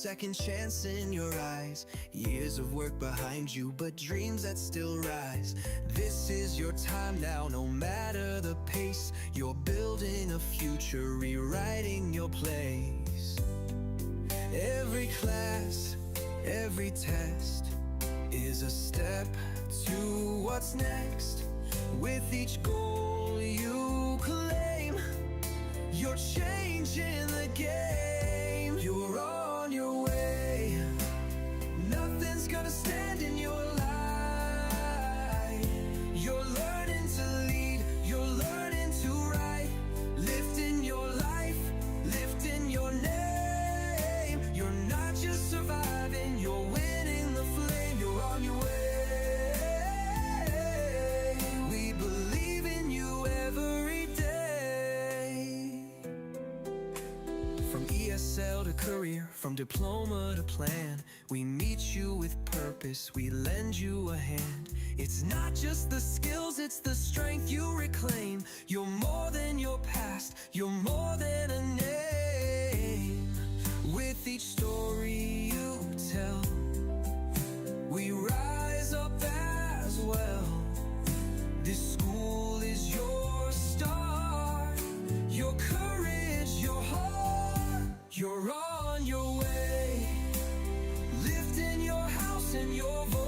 second chance in your eyes. Years of work behind you, but dreams that still rise. This is your time now, no matter the pace. You're building a future, rewriting your place. Every class, every test is a step to what's next. With each goal you claim, you're changing the game. You're on your way. Nothing's gonna stand in your light. You're learning to lead, you're learning to write. Lifting your life, lifting your name. You're not just surviving, you're winning the flame. You're on your way. We believe in you every day. From ESL to career, from diploma to plan, we meet you with purpose, we lend you a hand. It's not just the skills, it's the strength you reclaim. You're more than your past, you're more than a name. With each story you tell, we rise up as well. This school is your start, your courage, your heart. You're on your way, lifting your house and your voice.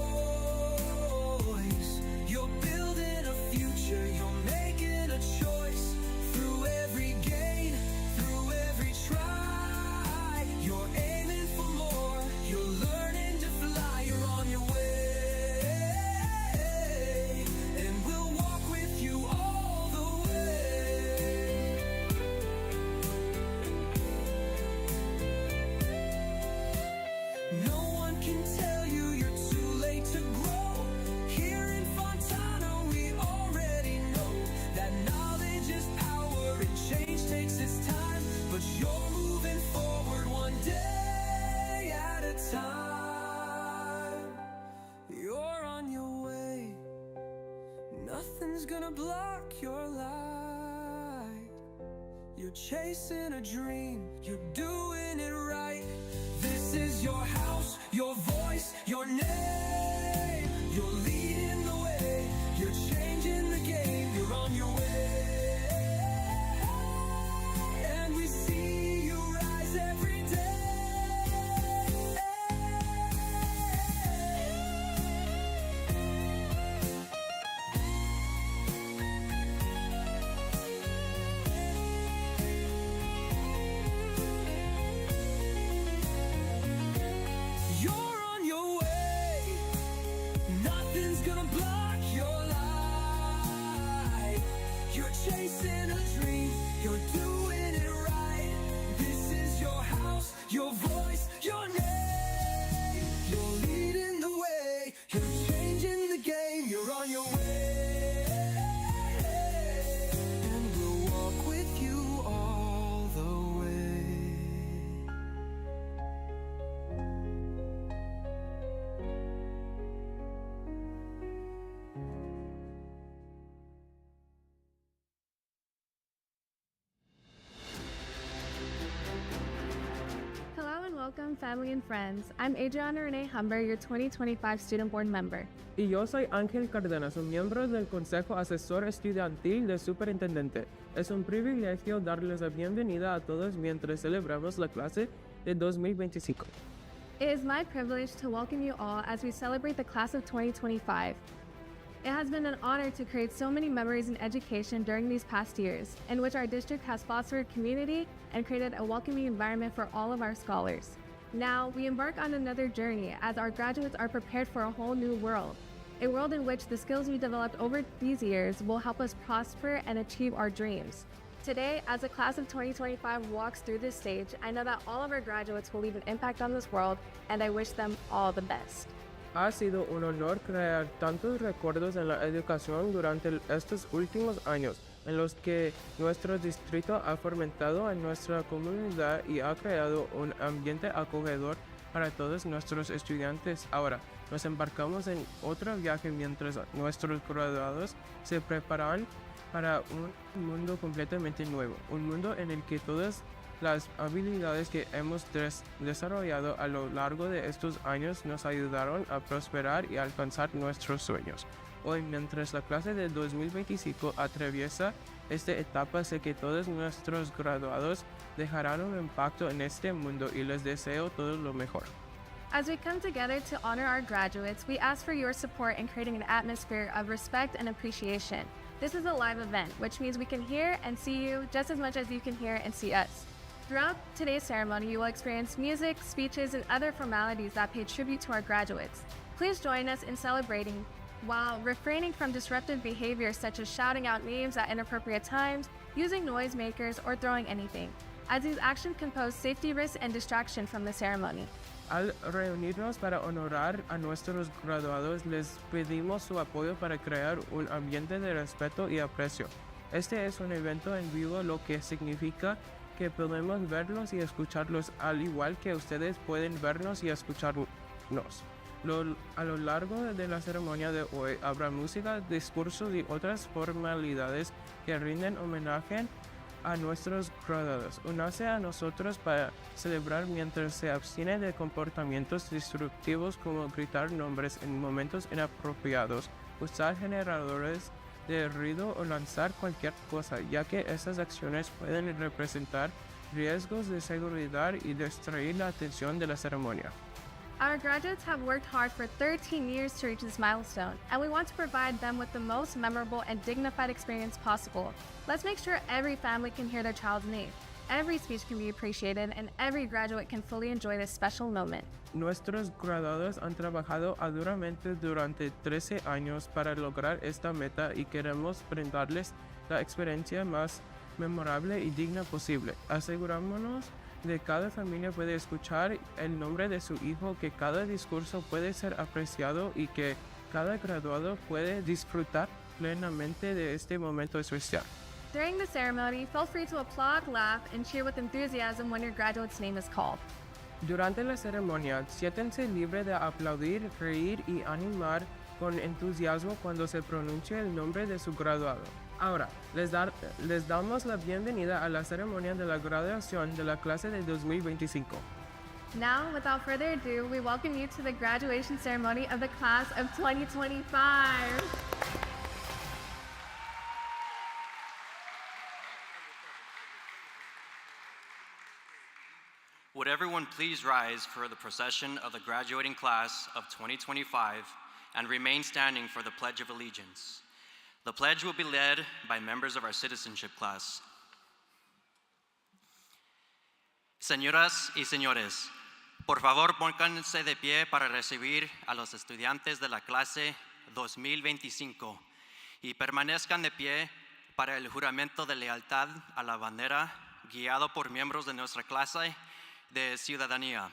You're building a future, you're making a choice. Through every gain, through every try, you're aiming for more, you're learning to fly. You're on your way, and we'll walk with you all the way. No one can tell you you're too late to grow. Here in Fontana we already know that knowledge is power and change takes its time. But you're moving forward one day at a time. You're on your way. Nothing's gonna block your light. You're chasing a dream, you're doing it right. This is your house, your voice, your name. You're leading the way, you're changing the game. You're on your way, and we see you rise every day. You're on your way. Nothing's gonna block your light. You're chasing a dream, you're doing it right. This is your house, your voice, your name. You're leading the way, you're changing the game. You're on your way, and we'll walk with you all the way. Hello and welcome, family and friends. I'm Adriana Renee Humber, your 2025 Student Board member. Y yo soy Ángel Cárdenas, un miembro del Consejo Asesor Estudiantil del Superintendente. Es un privilegio darles la bienvenida a todos mientras celebramos la clase de 2025. It is my privilege to welcome you all as we celebrate the class of 2025. It has been an honor to create so many memories in education during these past years, in which our district has fostered community and created a welcoming environment for all of our scholars. Now, we embark on another journey as our graduates are prepared for a whole new world, a world in which the skills we developed over these years will help us prosper and achieve our dreams. Today, as the class of 2025 walks through this stage, I know that all of our graduates will leave an impact on this world, and I wish them all the best. Ha sido un honor crear tantos recuerdos en la educación durante estos últimos años, en los que nuestro distrito ha fomentado a nuestra comunidad y ha creado un ambiente acogedor para todos nuestros estudiantes. Ahora, nos embarcamos en otro viaje mientras nuestros graduados se preparan para un mundo completamente nuevo, un mundo en el que todos Las habilidades que hemos desarrollado a lo largo de estos años nos ayudaron a prosperar y alcanzar nuestros sueños. Hoy, mientras la clase de 2025 atraviesa esta etapa, sé que todos nuestros graduados dejarán un impacto en este mundo y les deseo todo lo mejor. As we come together to honor our graduates, we ask for your support in creating an atmosphere of respect and appreciation. This is a live event, which means we can hear and see you just as much as you can hear and see us. Throughout today's ceremony, you will experience music, speeches, and other formalities that pay tribute to our graduates. Please join us in celebrating while refraining from disruptive behaviors such as shouting out names at inappropriate times, using noisemakers, or throwing anything, as these actions can pose safety risks and distraction from the ceremony. Al reunirnos para honorar a nuestros graduados, les pedimos su apoyo para crear un ambiente de respeto y aprecio. Este es un evento en vivo, lo que significa que podemos verlos y escucharlos al igual que ustedes pueden vernos y escucharnos. A lo largo de la ceremonia de hoy habrá música, discursos y otras formalidades que rinden homenaje a nuestros graduados. Únase a nosotros para celebrar mientras se abstiene de comportamientos disruptivos como gritar nombres en momentos inapropiados, usar generadores de ruido o lanzar cualquier cosa, ya que esas acciones pueden representar riesgos de seguridad y distraer la atención de la ceremonia. Our graduates have worked hard for 13 years to reach this milestone, and we want to provide them with the most memorable and dignified experience possible. Let's make sure every family can hear their child's name, every speech can be appreciated, and every graduate can fully enjoy this special moment. Nuestros graduados han trabajado arduamente durante 13 años para lograr esta meta y queremos brindarles la experiencia más memorable y digna posible. Asegurémonos de cada familia puede escuchar el nombre de su hijo, que cada discurso puede ser apreciado y que cada graduado puede disfrutar plenamente de este momento especial. During the ceremony, feel free to applaud, laugh, and cheer with enthusiasm when your graduate's name is called. Durante la ceremonia, siéntense libre de aplaudir, reír y animar con entusiasmo cuando se pronuncie el nombre de su graduado. Ahora, les damos la bienvenida a la ceremonia de la graduación de la clase de 2025. Now, without further ado, we welcome you to the graduation ceremony of the class of 2025. Would everyone please rise for the procession of the graduating class of 2025 and remain standing for the Pledge of Allegiance. The pledge will be led by members of our citizenship class. Señoras y señores, por favor pónganse de pie para recibir a los estudiantes de la clase 2025 y permanezcan de pie para el juramento de lealtad a la bandera guiado por miembros de nuestra clase de ciudadanía.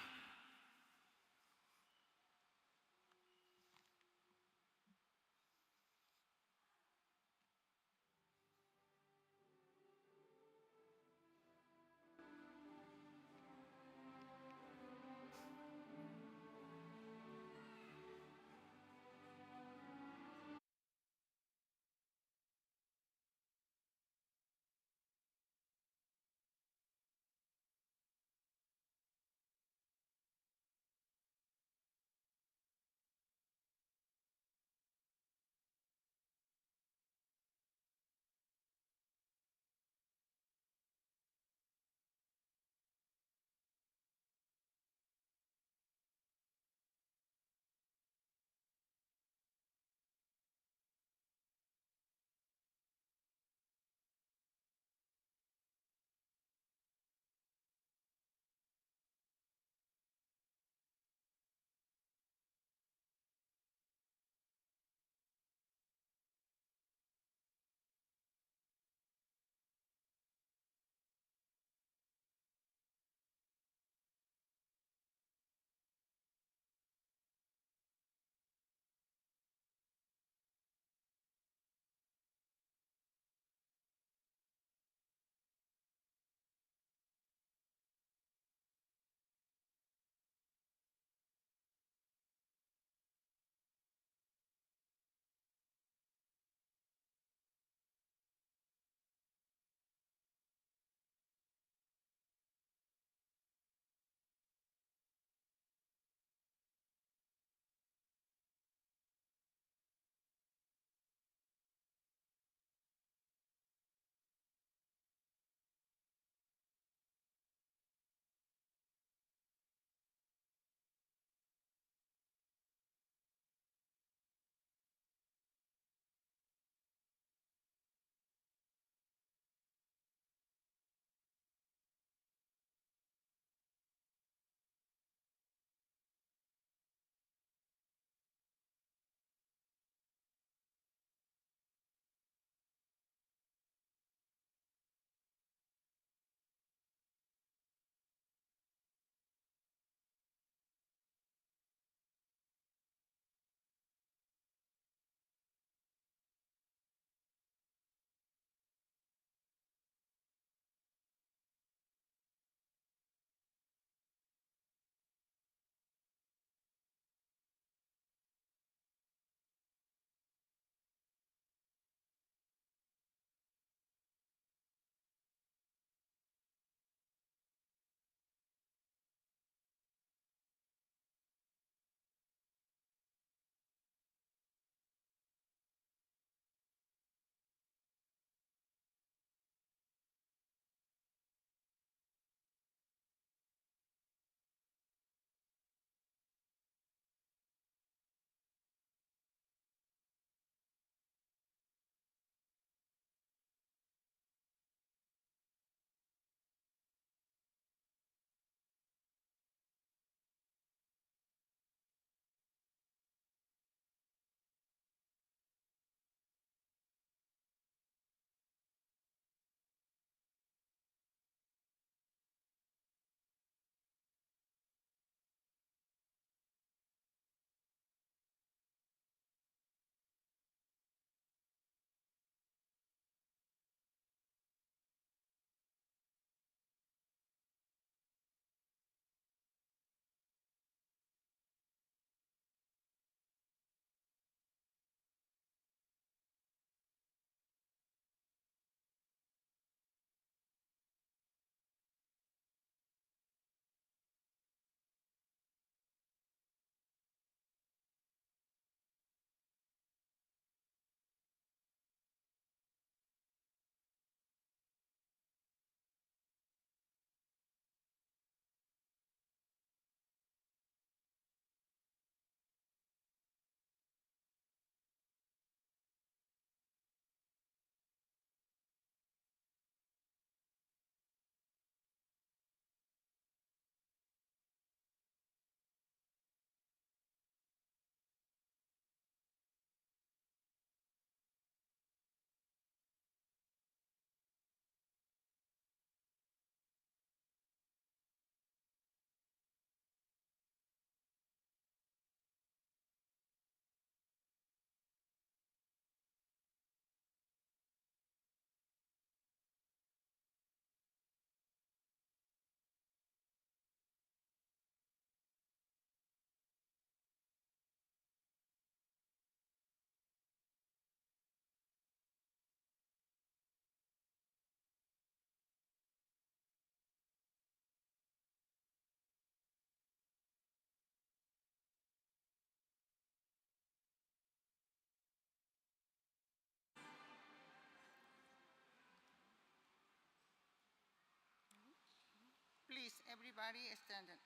Everybody standing.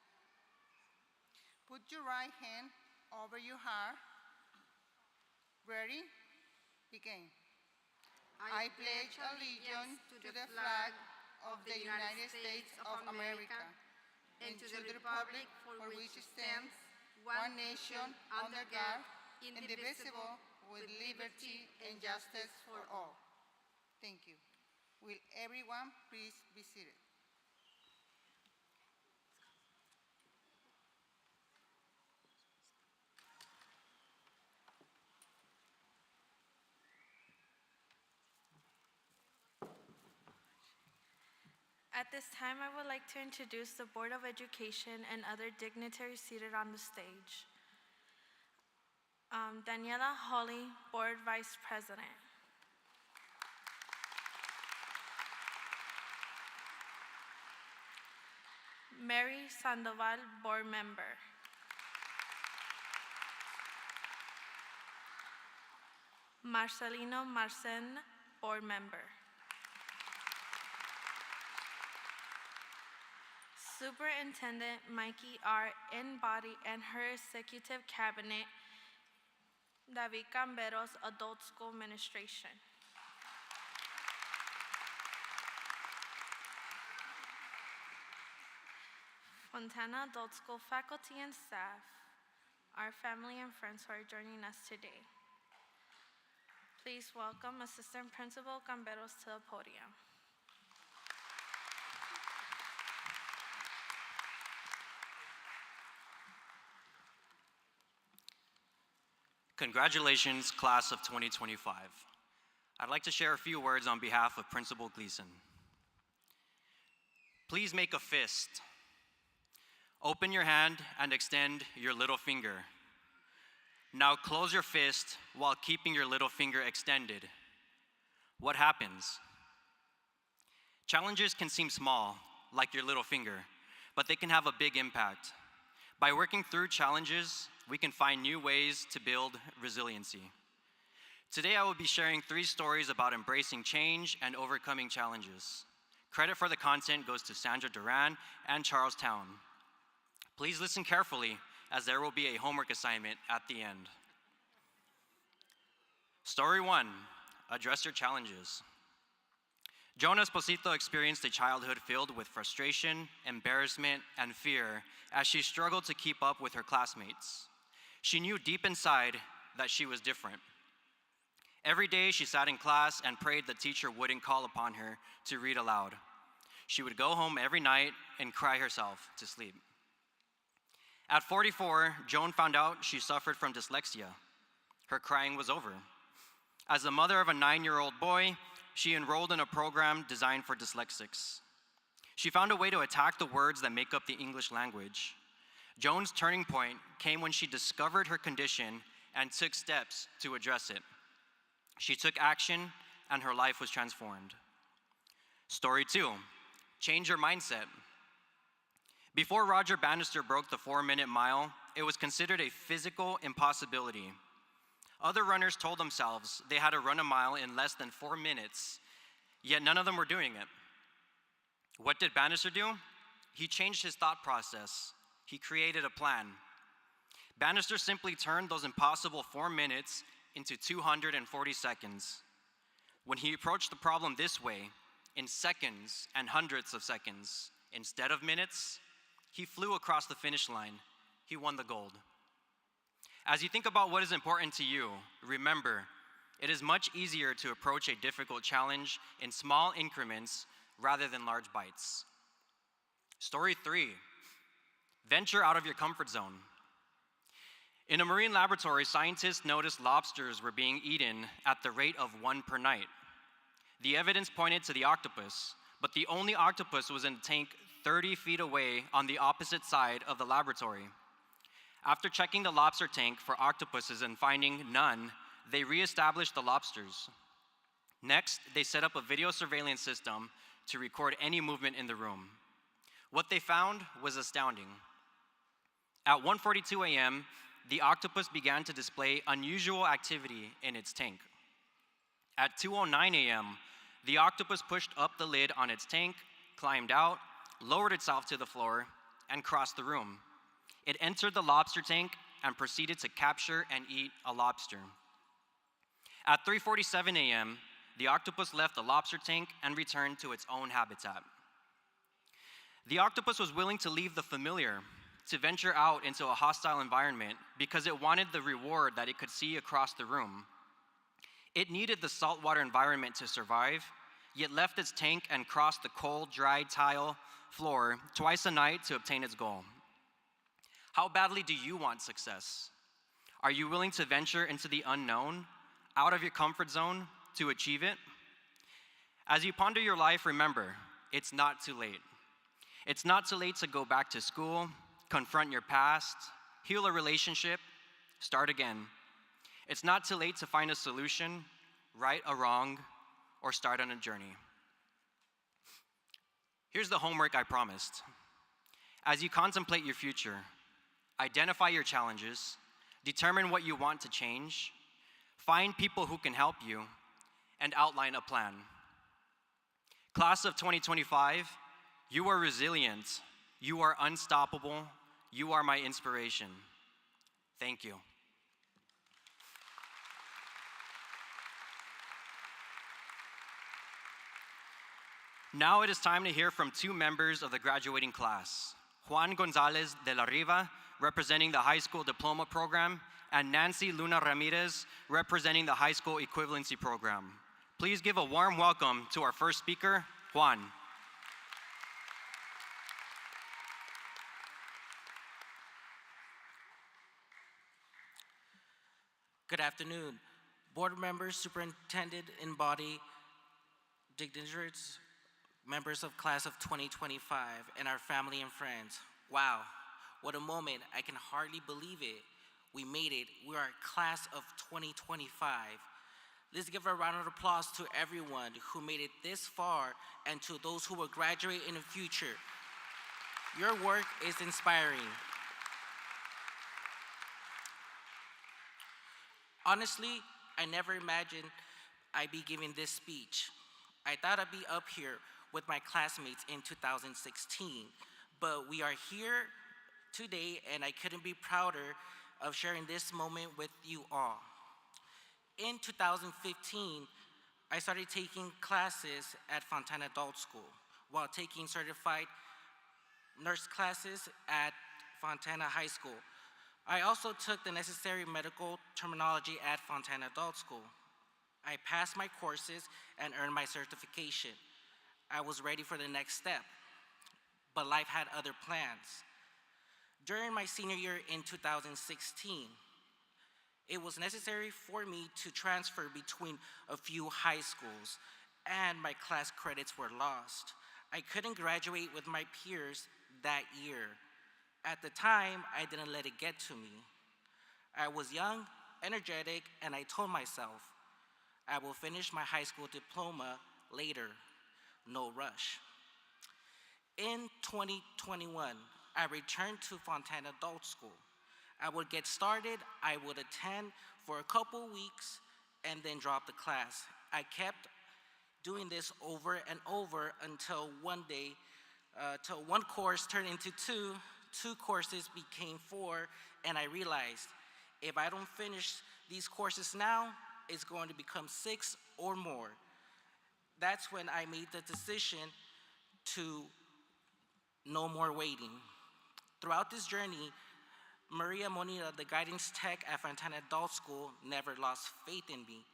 Put your right hand over your heart. Ready? Begin. I pledge allegiance to the flag of the United States of America and to the republic for which it stands, one nation, under God, indivisible, with liberty and justice for all. Thank you. Will everyone please be seated? At this time, I would like to introduce the Board of Education and other dignitaries seated on the stage. Daniela Hawley, Board Vice President. Mary Sandoval, Board Member. Marcelino Marcen, Board Member. Superintendent Mikey R. in-body and her executive cabinet, David Camberos, Adult School Administration. Fontana Adult School faculty and staff, our family and friends who are joining us today. Please welcome Assistant Principal Camberos to the podium. Congratulations, class of 2025. I'd like to share a few words on behalf of Principal Gleason. Please make a fist. Open your hand and extend your little finger. Now close your fist while keeping your little finger extended. What happens? Challenges can seem small, like your little finger, but they can have a big impact. By working through challenges, we can find new ways to build resiliency. Today, I will be sharing 3 stories about embracing change and overcoming challenges. Credit for the content goes to Sandra Duran and Charles Town. Please listen carefully, as there will be a homework assignment at the end. Story 1, address your challenges. Joan Esposito experienced a childhood filled with frustration, embarrassment, and fear as she struggled to keep up with her classmates. She knew deep inside that she was different. Every day she sat in class and prayed the teacher wouldn't call upon her to read aloud. She would go home every night and cry herself to sleep. At 44, Joan found out she suffered from dyslexia. Her crying was over. As the mother of a 9-year-old boy, she enrolled in a program designed for dyslexics. She found a way to attack the words that make up the English language. Joan's turning point came when she discovered her condition and took steps to address it. She took action and her life was transformed. Story 2, change your mindset. Before Roger Bannister broke the 4-minute mile, it was considered a physical impossibility. Other runners told themselves they had to run a mile in less than 4 minutes, yet none of them were doing it. What did Bannister do? He changed his thought process. He created a plan. Bannister simply turned those impossible 4 minutes into 240 seconds. When he approached the problem this way, in seconds and hundreds of seconds, instead of minutes, he flew across the finish line. He won the gold. As you think about what is important to you, remember, it is much easier to approach a difficult challenge in small increments rather than large bites. Story 3, venture out of your comfort zone. In a marine laboratory, scientists noticed lobsters were being eaten at the rate of 1 per night. The evidence pointed to the octopus, but the only octopus was in a tank 30 feet away on the opposite side of the laboratory. After checking the lobster tank for octopuses and finding none, they reestablished the lobsters. Next, they set up a video surveillance system to record any movement in the room. What they found was astounding. At 1:42 a.m., the octopus began to display unusual activity in its tank. At 2:09 a.m., the octopus pushed up the lid on its tank, climbed out, lowered itself to the floor, and crossed the room. It entered the lobster tank and proceeded to capture and eat a lobster. At 3:47 a.m., the octopus left the lobster tank and returned to its own habitat. The octopus was willing to leave the familiar, to venture out into a hostile environment because it wanted the reward that it could see across the room. It needed the saltwater environment to survive, yet left its tank and crossed the cold, dry tile floor twice a night to obtain its goal. How badly do you want success? Are you willing to venture into the unknown, out of your comfort zone, to achieve it? As you ponder your life, remember, it's not too late. It's not too late to go back to school, confront your past, heal a relationship, start again. It's not too late to find a solution, right a wrong, or start on a journey. Here's the homework I promised. As you contemplate your future, identify your challenges, determine what you want to change, find people who can help you, and outline a plan. Class of 2025, you are resilient, you are unstoppable, you are my inspiration. Thank you. Now it is time to hear from two members of the graduating class, Juan Gonzalez de la Riva, representing the high school diploma program, and Nancy Luna Ramirez, representing the high school equivalency program. Please give a warm welcome to our first speaker, Juan. Good afternoon, board members, superintendent in body, dignitaries, members of class of 2025, and our family and friends. Wow, what a moment. I can hardly believe it. We made it. We are class of 2025. Let's give a round of applause to everyone who made it this far and to those who will graduate in the future. Your work is inspiring. Honestly, I never imagined I'd be giving this speech. I thought I'd be up here with my classmates in 2016, but we are here today and I couldn't be prouder of sharing this moment with you all. In 2015, I started taking classes at Fontana Adult School while taking certified nurse classes at Fontana High School. I also took the necessary medical terminology at Fontana Adult School. I passed my courses and earned my certification. I was ready for the next step, but life had other plans. During my senior year in 2016, it was necessary for me to transfer between a few high schools, and my class credits were lost. I couldn't graduate with my peers that year. At the time, I didn't let it get to me. I was young, energetic, and I told myself, I will finish my high school diploma later, no rush. In 2021, I returned to Fontana Adult School. I would get started, I would attend for a couple weeks, and then drop the class. I kept doing this over and over until one day, till one course turned into two courses became 4, and I realized if I don't finish these courses now, it's going to become 6 or more. That's when I made the decision to no more waiting. Throughout this journey, Maria Monira, the guidance tech at Fontana Adult School, never lost faith in me.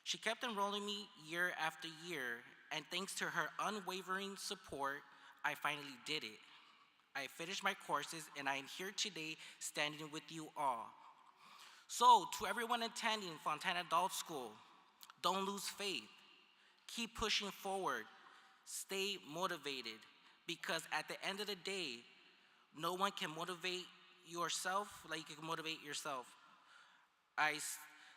She kept enrolling me year after year, and thanks to her unwavering support, I finally did it. I finished my courses, and I am here today standing with you all. So, to everyone attending Fontana Adult School, don't lose faith. Keep pushing forward. Stay motivated, because at the end of the day, no one can motivate yourself like you can motivate yourself.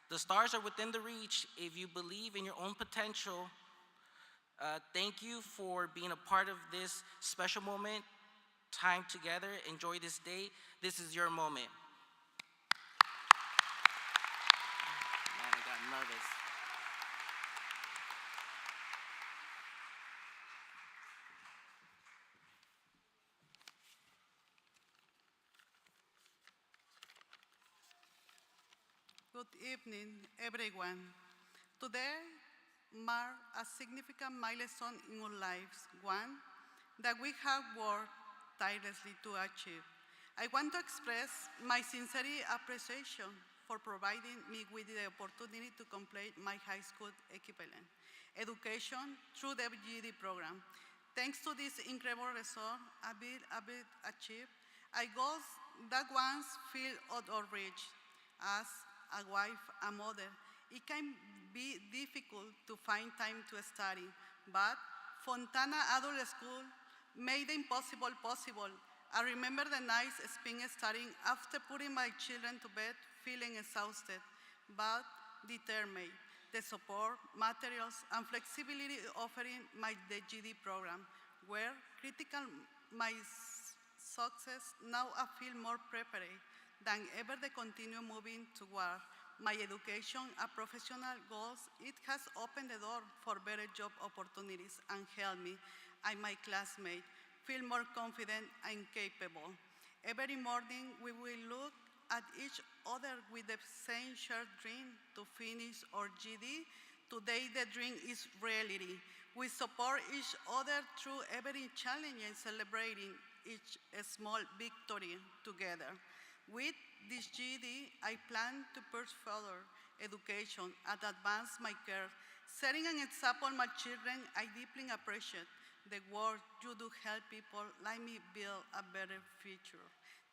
The stars are within the reach if you believe in your own potential. Thank you for being a part of this special moment. Time together, enjoy this day. This is your moment. Man, I got nervous. Good evening, everyone. Today marks a significant milestone in our lives, one that we have worked tirelessly to achieve. I want to express my sincere appreciation for providing me with the opportunity to complete my high school equivalent education through the GED program. Thanks to this incredible result I've achieved, I goals that once feel out of reach. As a wife and mother, it can be difficult to find time to study, but Fontana Adult School made the impossible possible. I remember the nights spent studying after putting my children to bed, feeling exhausted, but determined. The support, materials, and flexibility offering the GD program were critical. My success. Now I feel more prepared than ever to continue moving toward my education and professional goals. It has opened the door for better job opportunities and helped me and my classmates feel more confident and capable. Every morning we will look at each other with the same shared dream to finish our GD. Today the dream is reality. We support each other through every challenge and celebrating each small victory together. With this GED, I plan to pursue further education and advance my career. Setting an example my children, I deeply appreciate the work you do help people like me build a better future.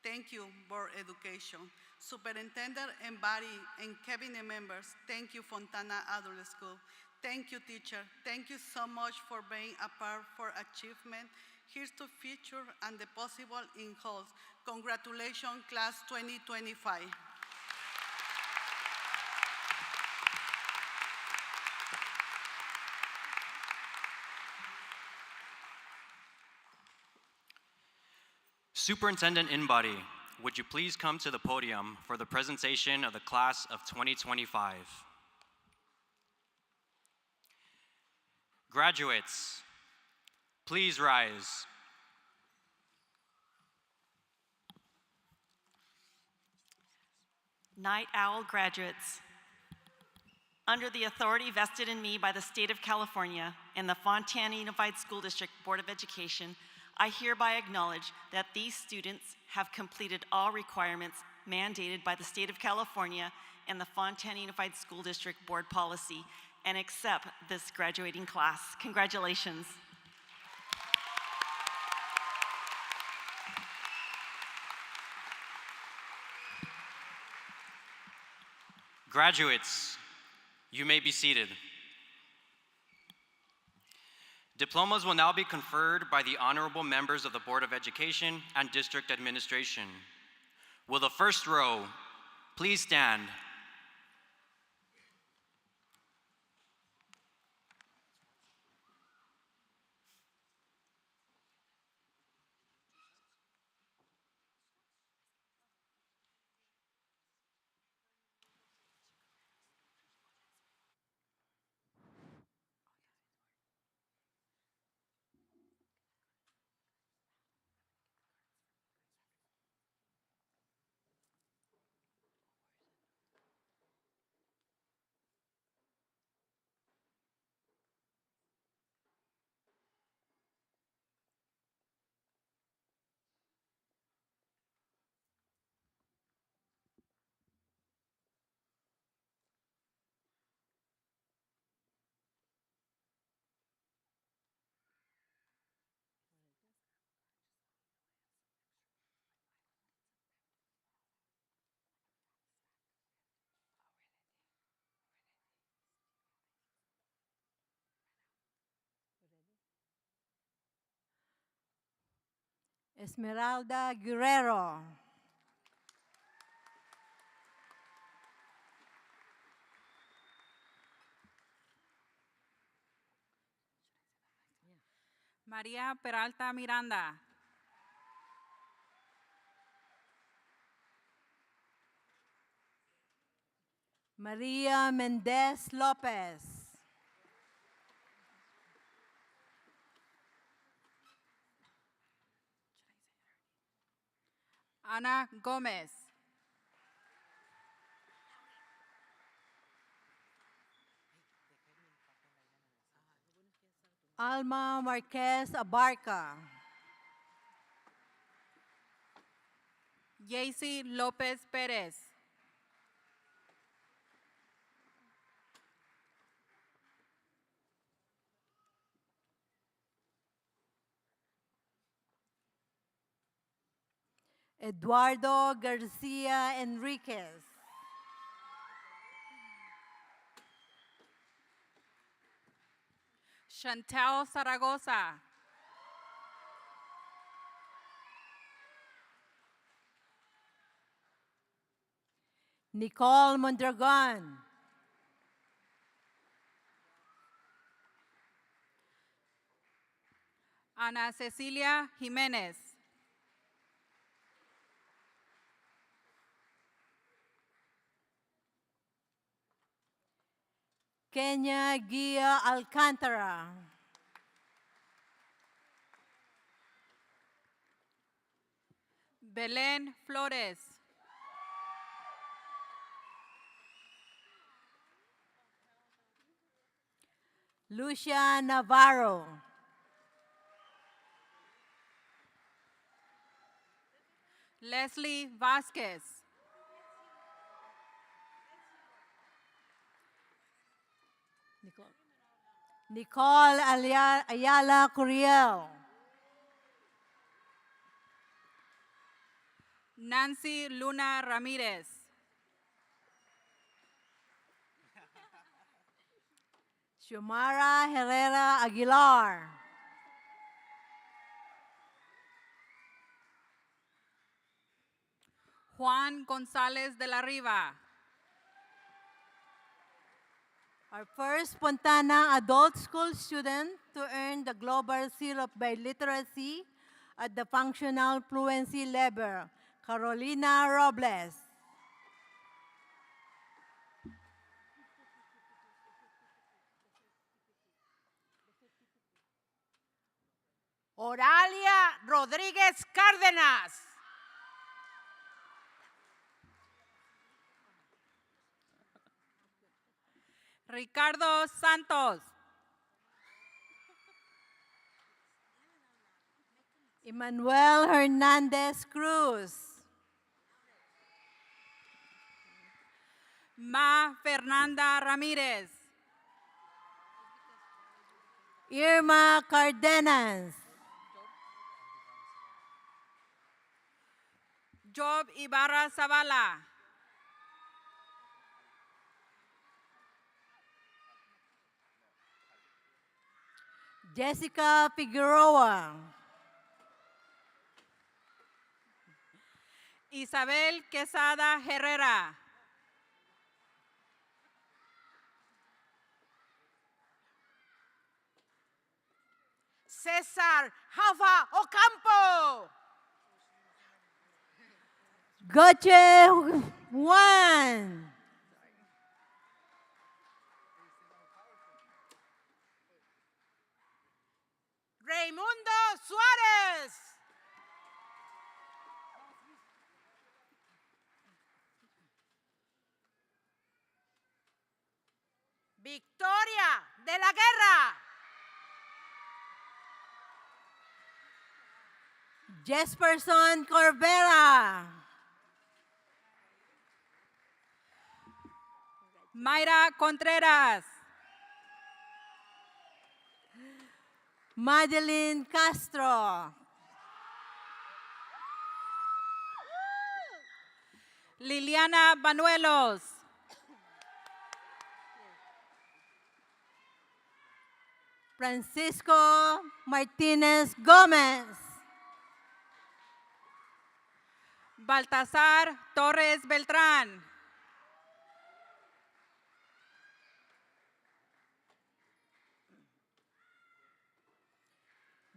Thank you, Board Education, Superintendent and Body and Cabinet members. Thank you, Fontana Adult School. Thank you, teacher. Thank you so much for being a part for achievement. Here's to future and the possible in halls. Congratulations, class 2025. Superintendent in-body, would you please come to the podium for the presentation of the class of 2025? Graduates, please rise. Night Owl graduates, under the authority vested in me by the State of California and the Fontana Unified School District Board of Education, I hereby acknowledge that these students have completed all requirements mandated by the State of California and the Fontana Unified School District Board policy and accept this graduating class. Congratulations. Graduates, you may be seated. Diplomas will now be conferred by the honorable members of the Board of Education and District Administration. Will the first row please stand? Esmeralda Guerrero. María Peralta Miranda. Maria Mendez Lopez. Ana Gómez. Alma Marquez Abarca. Yacy Lopez Perez. Eduardo Garcia Enriquez. Chantel Zaragoza. Nicole Mondragon. Ana Cecilia Jimenez. Kenya Gia Alcantara. Belén Flores. Lucia Navarro. Leslie Vasquez. Nicole Ayala Curiel. Nancy Luna Ramirez. Xiomara Herrera Aguilar. Juan González de la Riva. Our first Fontana adult school student to earn the Global Seal of Biliteracy at the Functional Fluency level, Carolina Robles. Oralia Rodríguez Cárdenas. Ricardo Santos. Emmanuel Hernandez Cruz. Ma Fernanda Ramírez. Irma Cardenas. Job Ibarra Zavala. Jessica Figueroa. Isabel Quesada Herrera. César Jafa Ocampo. Goche Juan. Raimundo Suárez. Victoria de la Guerra. Jesperson Corvera. Mayra Contreras. Madeline Castro. Liliana Banuelos. Francisco Martinez Gomez. Baltasar Torres Beltrán.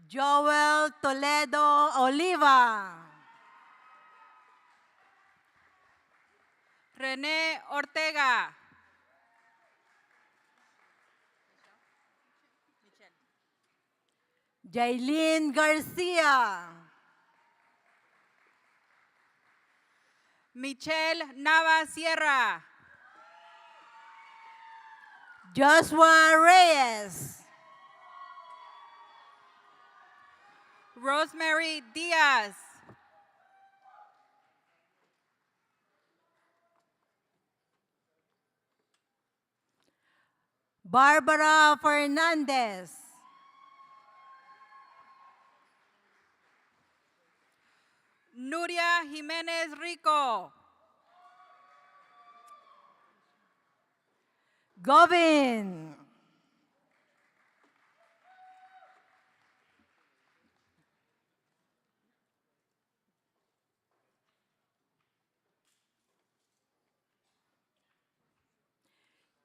Joel Toledo Oliva. René Ortega. Jailin Garcia. Michelle Nava Sierra. Joshua Reyes. Rosemary Diaz. Barbara Fernandez. Nuria Jimenez Rico. Govin.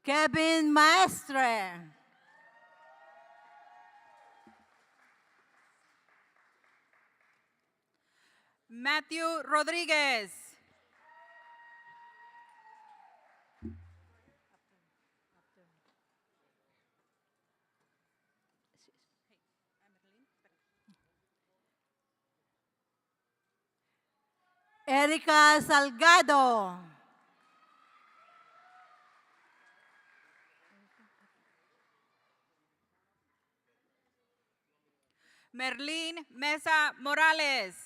Kevin Maestre. Matthew Rodriguez. Erika Salgado. Merlin Mesa Morales.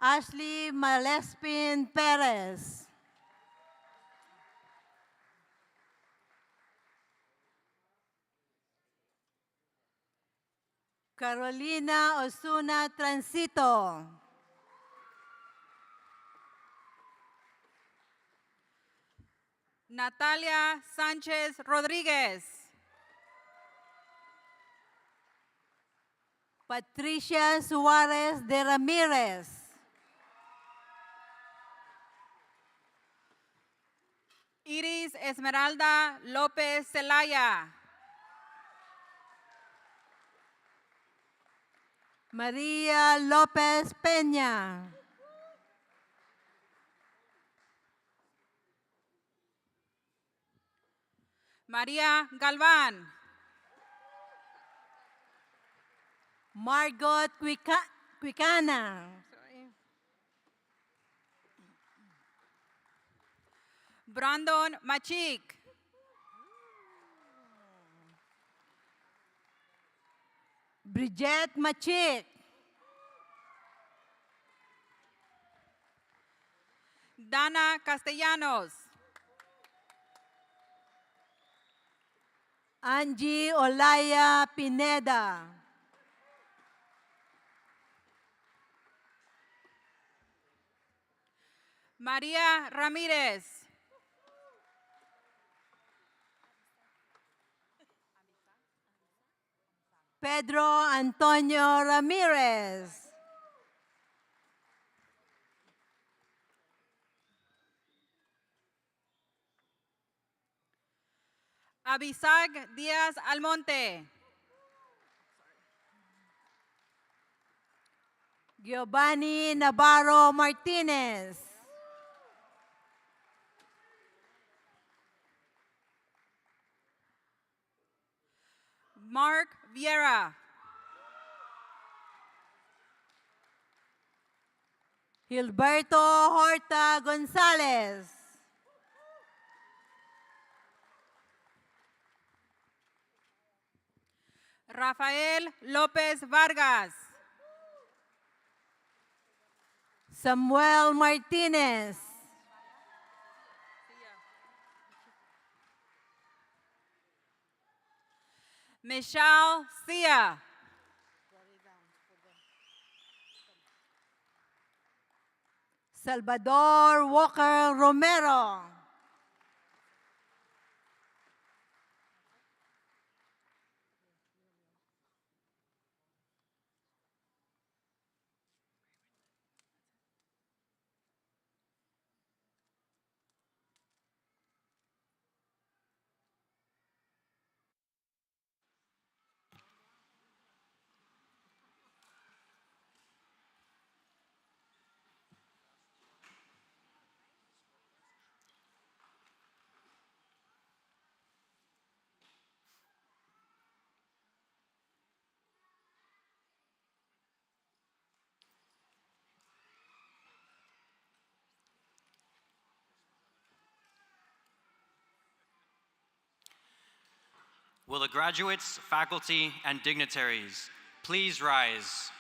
Ashley Malespin Perez. Carolina Osuna Transito. Natalia Sánchez Rodríguez. Patricia Suarez de Ramirez. Iris Esmeralda López Zelaya. María López Peña. María Galván. Margot Quicana. Brandon Machik. Bridget Machik. Dana Castellanos. Angie Olaya Pineda. María Ramírez. Pedro Antonio Ramirez. Abisag Díaz Almonte. Giovanni Navarro Martinez. Mark Vieira. Gilberto Horta Gonzalez. Rafael López Vargas. Samuel Martinez. Michelle Cia. Salvador Walker Romero. Will the graduates, faculty, and dignitaries please rise?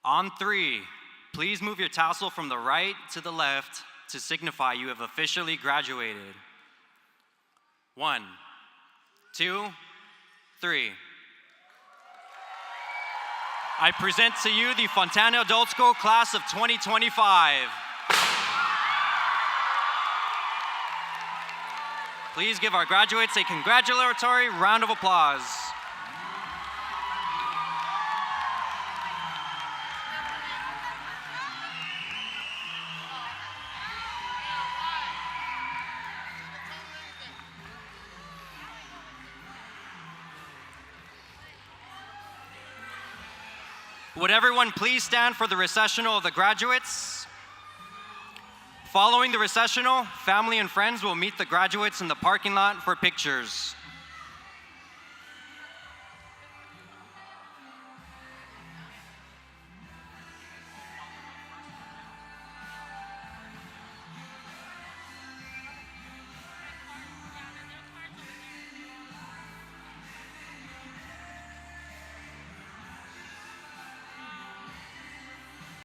On 3, please move your tassel from the right to the left to signify you have officially graduated. 1, 2, 3. I present to you the Fontana Adult School Class of 2025. Please give our graduates a congratulatory round of applause. Would everyone please stand for the recessional of the graduates? Following the recessional, family and friends will meet the graduates in the parking lot for pictures.